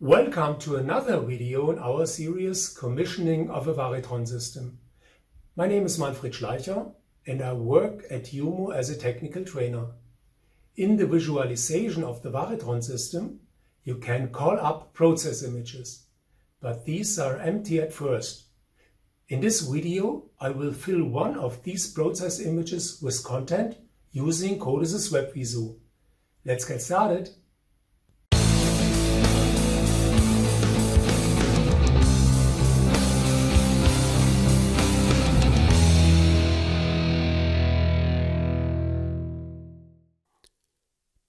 Welcome to another video in our series Commissioning of a variTRON system. My name is Manfred Schleicher and I work at JUMO as a technical trainer. In the visualization of the variTRON system, you can call up process images, but these are empty at first. In this video, I will fill one of these process images with content using CODESYS WebVisu. Let's get started.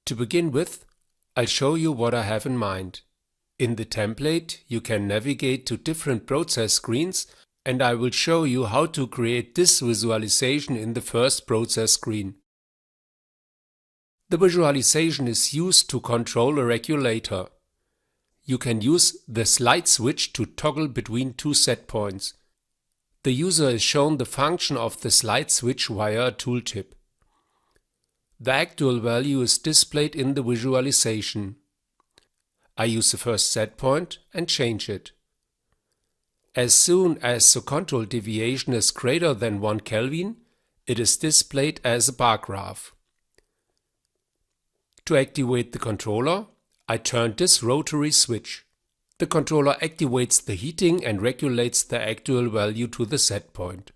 To begin with, I'll show you what I have in mind. In the template, you can navigate to different process screens, and I will show you how to create this visualization in the first process screen. The visualization is used to control a regulator. You can use the slide switch to toggle between two set points. The user is shown the function of the slide switch via a tooltip. The actual value is displayed in the visualization. I use the first set point and change it. As soon as the control deviation is greater than 1 Kelvin, it is displayed as a bar graph. To activate the controller, I turn this rotary switch. The controller activates the heating and regulates the actual value to the set point.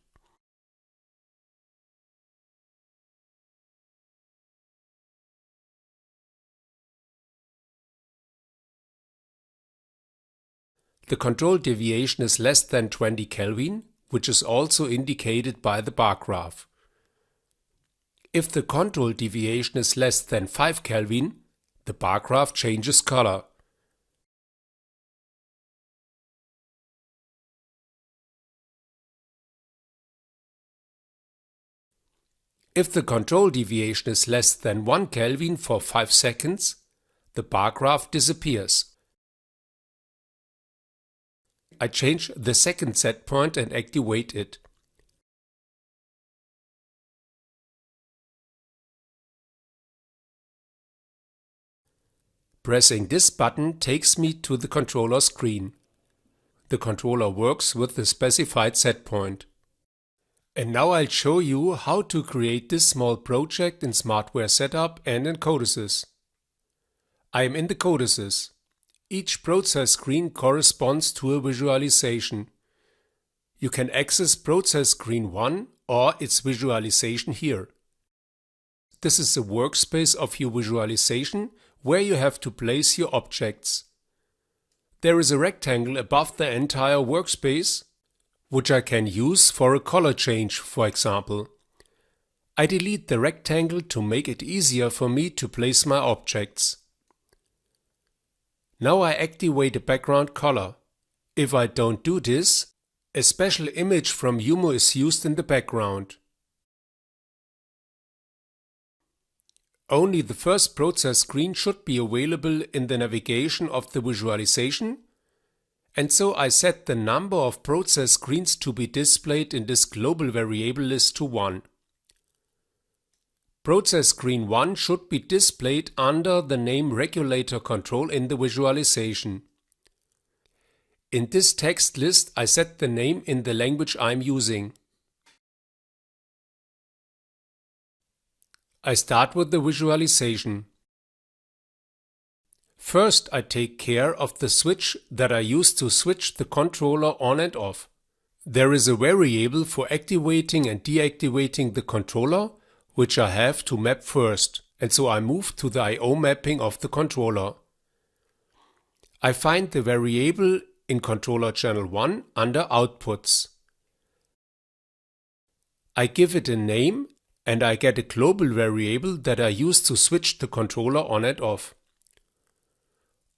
The control deviation is less than 20 Kelvin, which is also indicated by the bar graph. If the control deviation is less than 5 Kelvin, the bar graph changes color. If the control deviation is less than 1 Kelvin for 5 seconds, the bar graph disappears. I change the second set point and activate it. Pressing this button takes me to the controller screen. The controller works with the specified set point. And now I'll show you how to create this small project in Smartware Setup and in CODESYS. I am in the CODESYS. Each process screen corresponds to a visualization. You can access process screen 1 or its visualization here. This is the workspace of your visualization where you have to place your objects. There is a rectangle above the entire workspace, which I can use for a color change, for example. I delete the rectangle to make it easier for me to place my objects. Now I activate a background color. If I don't do this, a special image from JUMO is used in the background. Only the first process screen should be available in the navigation of the visualization, and so I set the number of process screens to be displayed in this global variable list to 1. Process screen 1 should be displayed under the name regulator control in the visualization. In this text list I set the name in the language I'm using. I start with the visualization. First I take care of the switch that I use to switch the controller on and off. There is a variable for activating and deactivating the controller, which I have to map first, and so I move to the I/O mapping of the controller. I find the variable in controller channel 1 under Outputs. I give it a name and I get a global variable that I use to switch the controller on and off.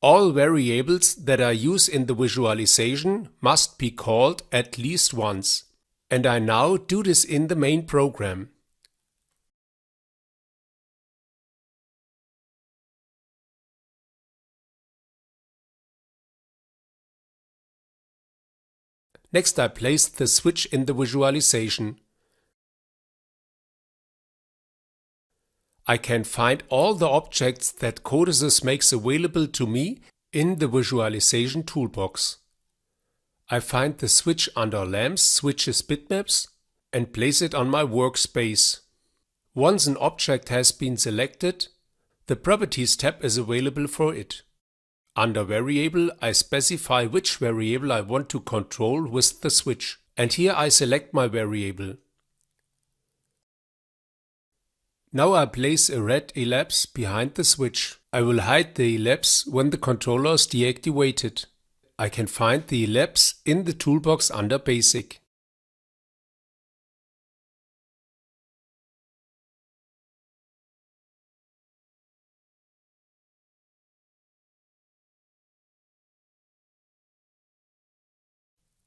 All variables that I use in the visualization must be called at least once, and I now do this in the main program. Next I place the switch in the visualization. I can find all the objects that CODESYS makes available to me In the visualization toolbox, I find the switch under Lamps, Switches, Bitmaps and place it on my workspace. Once an object has been selected, the Properties tab is available for it. Under Variable, I specify which variable I want to control with the switch, and here I select my variable. Now I place a red ellipse behind the switch. I will hide the ellipse when the controller is deactivated. I can find the ellipse in the toolbox under Basic.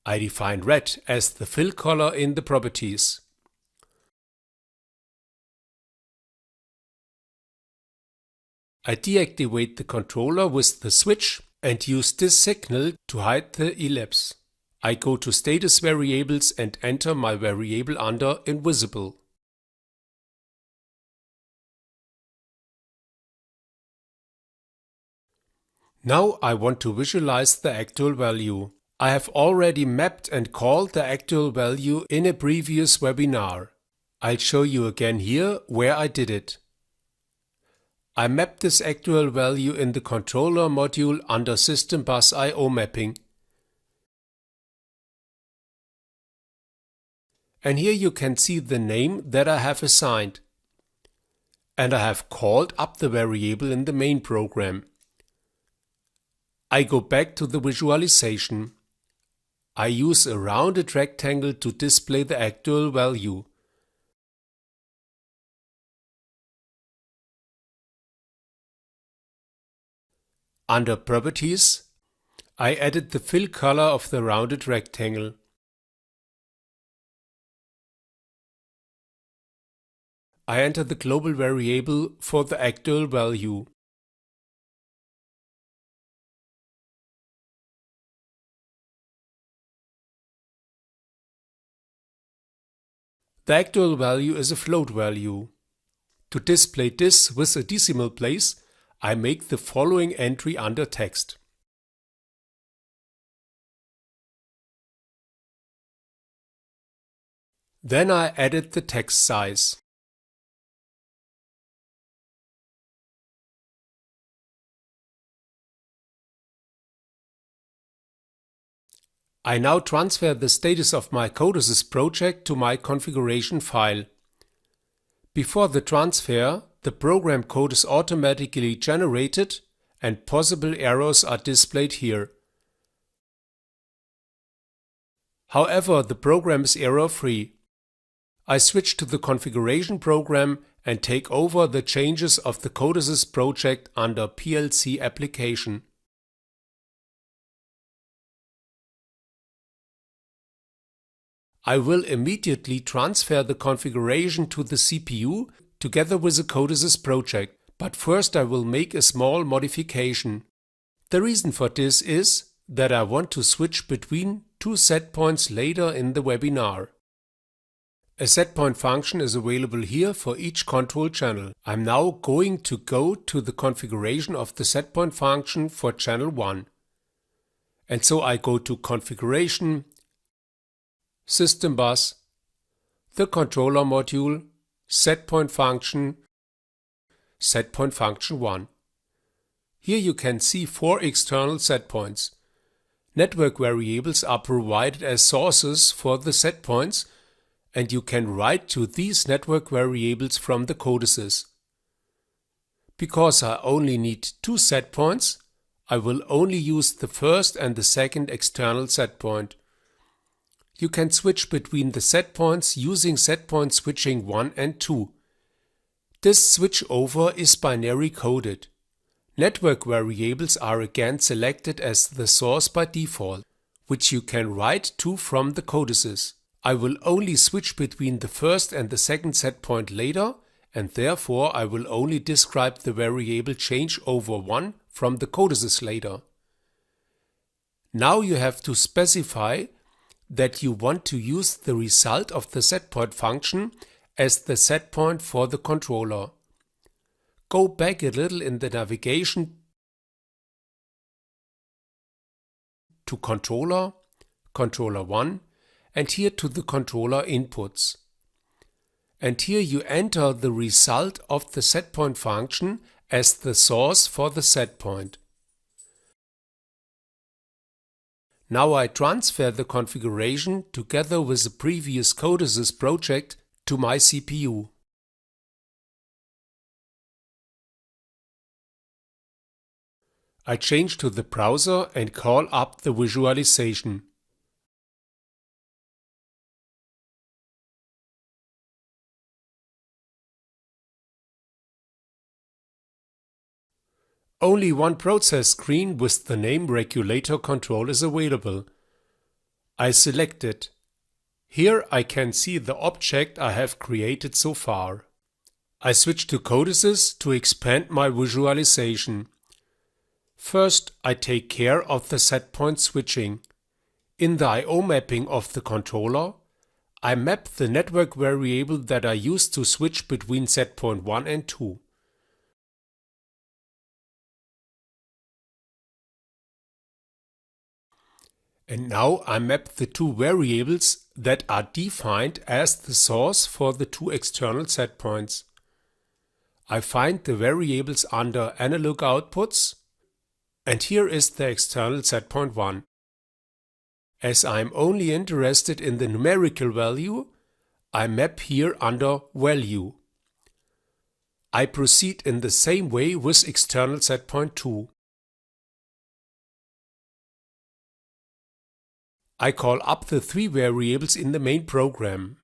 I define red as the fill color in the properties. I deactivate the controller with the switch and use this signal to hide the ellipse. I go to Status Variables and enter my variable under Invisible. Now I want to visualize the actual value. I have already mapped and called the actual value in a previous webinar. I'll show you again here where I did it. I mapped this actual value in the controller module under System Bus I/O mapping. And here you can see the name that I have assigned. And I have called up the variable in the main program. I go back to the visualization. I use a rounded rectangle to display the actual value. Under Properties, I added the fill color of the rounded rectangle. I enter the global variable for the actual value. The actual value is a float value. To display this with a decimal place, I make the following entry under text. Then I added the text size. I now transfer the status of my CODESYS project to my configuration file. Before the transfer, the program code is automatically generated and possible errors are displayed here. However, the program is error-free. I switch to the configuration program and take over the changes of the CODESYS project under PLC application. I will immediately transfer the configuration to the CPU together with the CODESYS project, but first I will make a small modification. The reason for this is that I want to switch between two set points later in the webinar. A setpoint function is available here for each control channel. I'm now going to go to the configuration of the setpoint function for channel 1. And so I go to Configuration, System Bus, the controller module, setpoint function 1. Here you can see 4 external setpoints. Network variables are provided as sources for the setpoints, and you can write to these network variables from the CODESYS. Because I only need 2 setpoints, I will only use the first and the second external setpoint. You can switch between the setpoints using setpoint switching 1 and 2. This switchover is binary coded. Network variables are again selected as the source by default, which you can write to from the CODESYS. I will only switch between the first and the second setpoint later, and therefore I will only describe the variable changeover 1 from the CODESYS later. Now you have to specify that you want to use the result of the setpoint function as the setpoint for the controller. Go back a little in the navigation to controller, controller 1, and here to the controller inputs. And here you enter the result of the setPoint function as the source for the setPoint. Now I transfer the configuration together with the previous CODESYS project to my CPU. I change to the browser and call up the visualization. Only one process screen with the name regulator control is available. I select it. Here I can see the object I have created so far. I switch to CODESYS to expand my visualization. First, I take care of the setpoint switching. In the I/O mapping of the controller, I map the network variable that I use to switch between setpoint 1 and 2. And now I map the two variables that are defined as the source for the two external setpoints. I find the variables under analog outputs, and here is the external setpoint 1. As I am only interested in the numerical value, I map here under value. I proceed in the same way with external setpoint 2. I call up the three variables in the main program.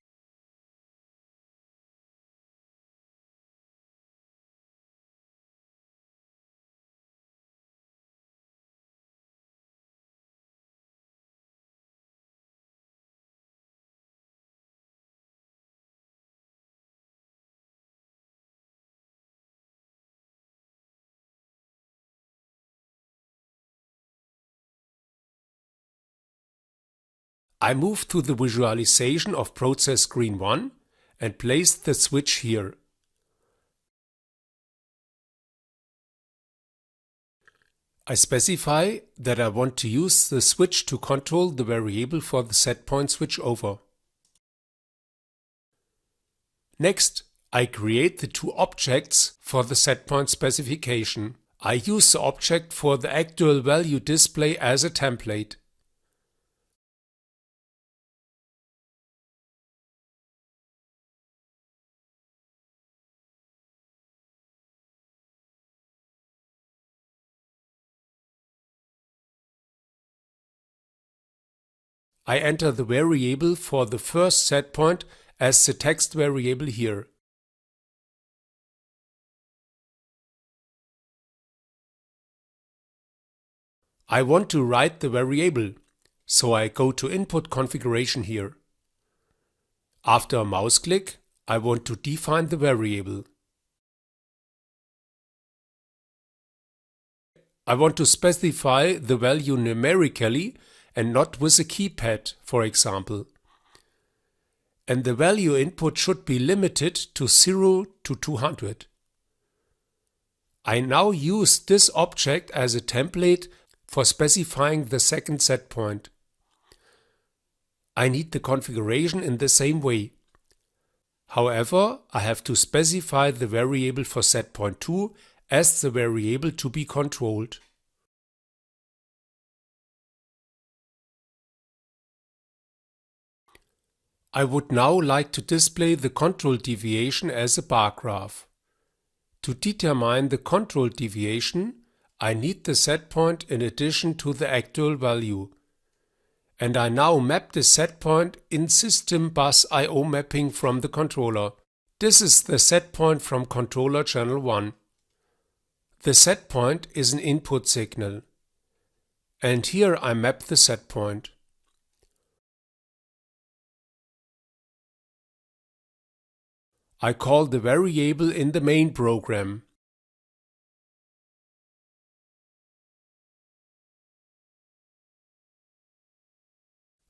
I move to the visualization of process screen 1 and place the switch here. I specify that I want to use the switch to control the variable for the setpoint switchover. Next, I create the two objects for the setpoint specification. I use the object for the actual value display as a template. I enter the variable for the first setpoint as the text variable here. I want to write the variable, so I go to Input Configuration here. After a mouse click, I want to define the variable. I want to specify the value numerically and not with a keypad, for example. And the value input should be limited to 0 to 200. I now use this object as a template for specifying the second setpoint. I need the configuration in the same way. However, I have to specify the variable for setpoint 2 as the variable to be controlled. I would now like to display the control deviation as a bar graph. To determine the control deviation, I need the setpoint in addition to the actual value. And I now map the setpoint in system bus I/O mapping from the controller. This is the setpoint from controller channel 1. The setpoint is an input signal. And here I map the setpoint. I call the variable in the main program.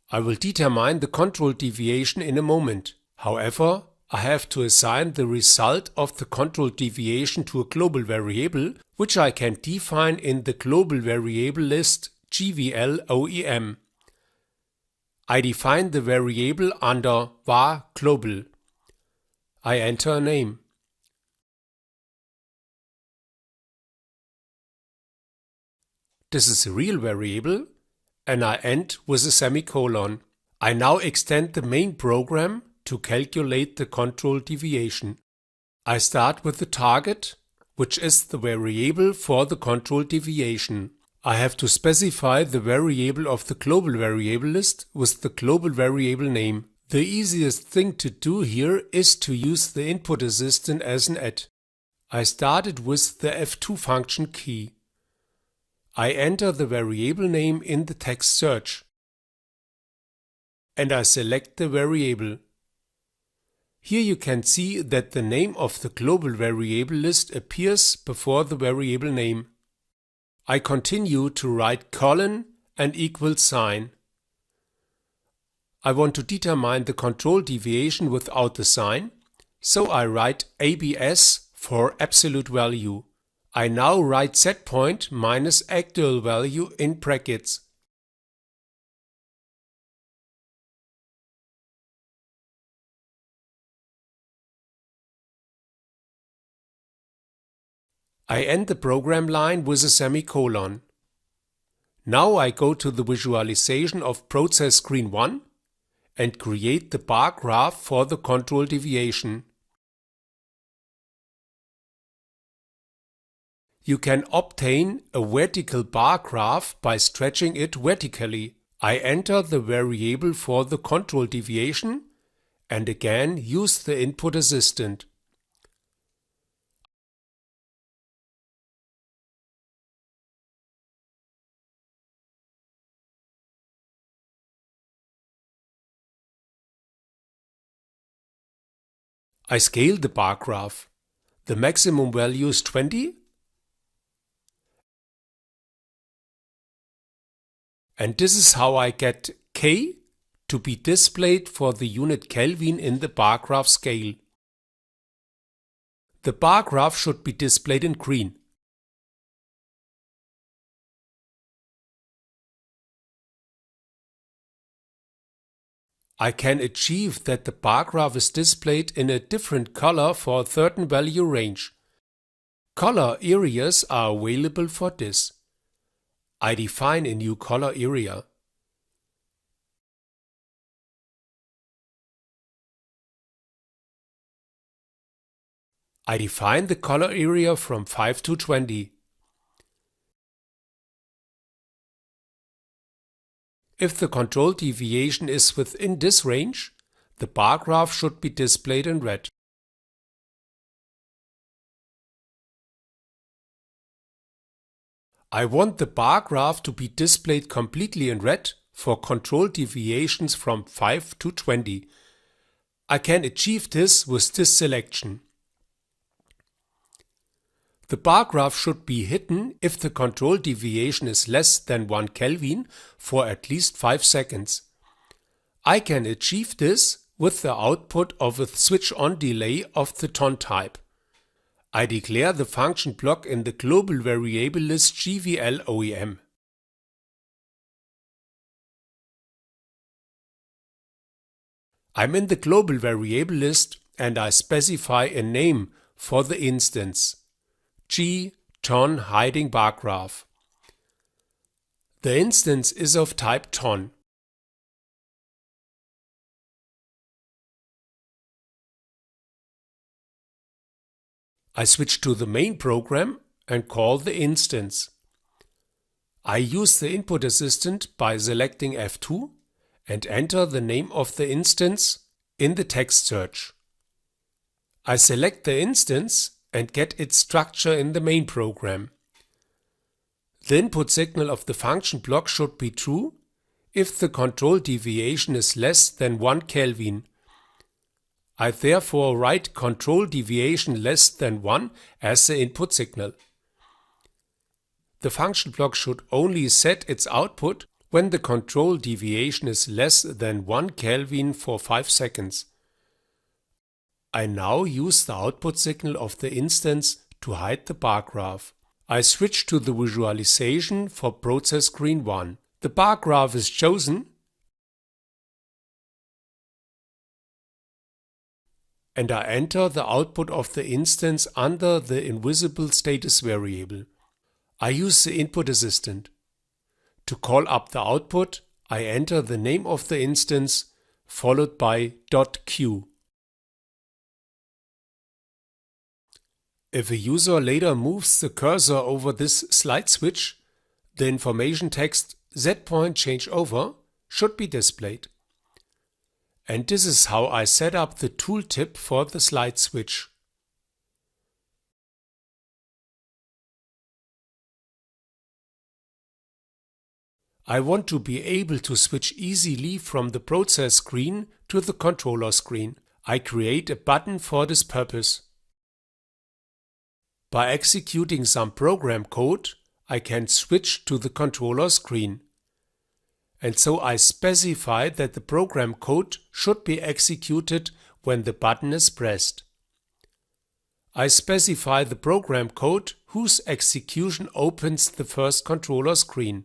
I will determine the control deviation in a moment. However, I have to assign the result of the control deviation to a global variable, which I can define in the global variable list GVLOEM. I define the variable under var global. I enter a name. This is a real variable, and I end with a semicolon. I now extend the main program to calculate the control deviation. I start with the target, which is the variable for the control deviation. I have to specify the variable of the global variable list with the global variable name. The easiest thing to do here is to use the input assistant as an add. I started with the F2 function key. I enter the variable name in the text search. And I select the variable. Here you can see that the name of the global variable list appears before the variable name. I continue to write colon and equal sign. I want to determine the control deviation without the sign, so I write ABS for absolute value. I now write setpoint minus actual value in brackets. I end the program line with a semicolon. Now I go to the visualization of process screen 1 and create the bar graph for the control deviation. You can obtain a vertical bar graph by stretching it vertically. I enter the variable for the control deviation and again use the input assistant. I scale the bar graph. The maximum value is 20. And this is how I get K to be displayed for the unit Kelvin in the bar graph scale. The bar graph should be displayed in green. I can achieve that the bar graph is displayed in a different color for a certain value range. Color areas are available for this. I define a new color area. I define the color area from 5 to 20. If the control deviation is within this range, the bar graph should be displayed in red. I want the bar graph to be displayed completely in red for control deviations from 5 to 20. I can achieve this with this selection. The bar graph should be hidden if the control deviation is less than 1 Kelvin for at least 5 seconds. I can achieve this with the output of a switch-on delay of the TON type. I declare the function block in the global variable list GVLOEM. I'm in the global variable list and I specify a name for the instance. TON hiding bar graph. The instance is of type TON. I switch to the main program and call the instance. I use the input assistant by selecting F2 and enter the name of the instance in the text search. I select the instance and get its structure in the main program. The input signal of the function block should be true if the control deviation is less than 1 Kelvin. I therefore write control deviation less than 1 as the input signal. The function block should only set its output when the control deviation is less than 1 Kelvin for 5 seconds. I now use the output signal of the instance to hide the bar graph. I switch to the visualization for process screen 1. The bar graph is chosen and I enter the output of the instance under the invisible status variable. I use the input assistant. To call up the output, I enter the name of the instance followed by .q. If a user later moves the cursor over this slide switch, the information text setpoint changeover should be displayed. And this is how I set up the tooltip for the slide switch. I want to be able to switch easily from the process screen to the controller screen. I create a button for this purpose. By executing some program code, I can switch to the controller screen. And so I specify that the program code should be executed when the button is pressed. I specify the program code whose execution opens the first controller screen.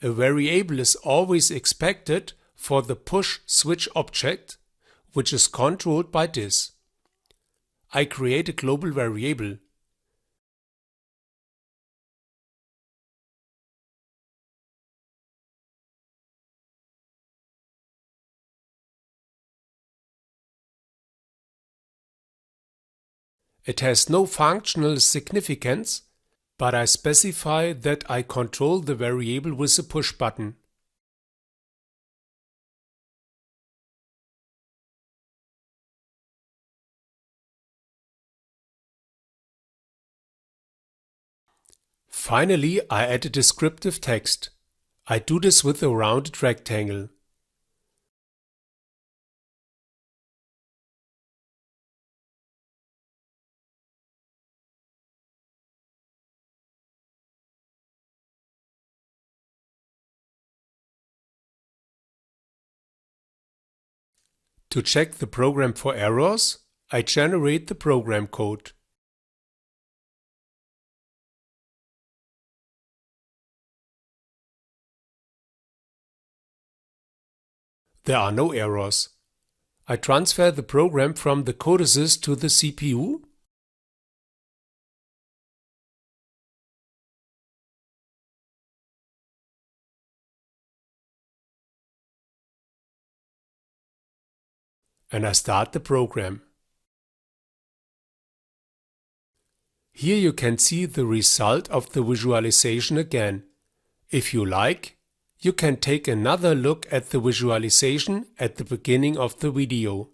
A variable is always expected for the push switch object, which is controlled by this. I create a global variable. It has no functional significance, but I specify that I control the variable with the push button. Finally, I add a descriptive text. I do this with a rounded rectangle. To check the program for errors, I generate the program code. There are no errors. I transfer the program from the CODESYS to the CPU. And I start the program. Here you can see the result of the visualization again. If you like, you can take another look at the visualization at the beginning of the video.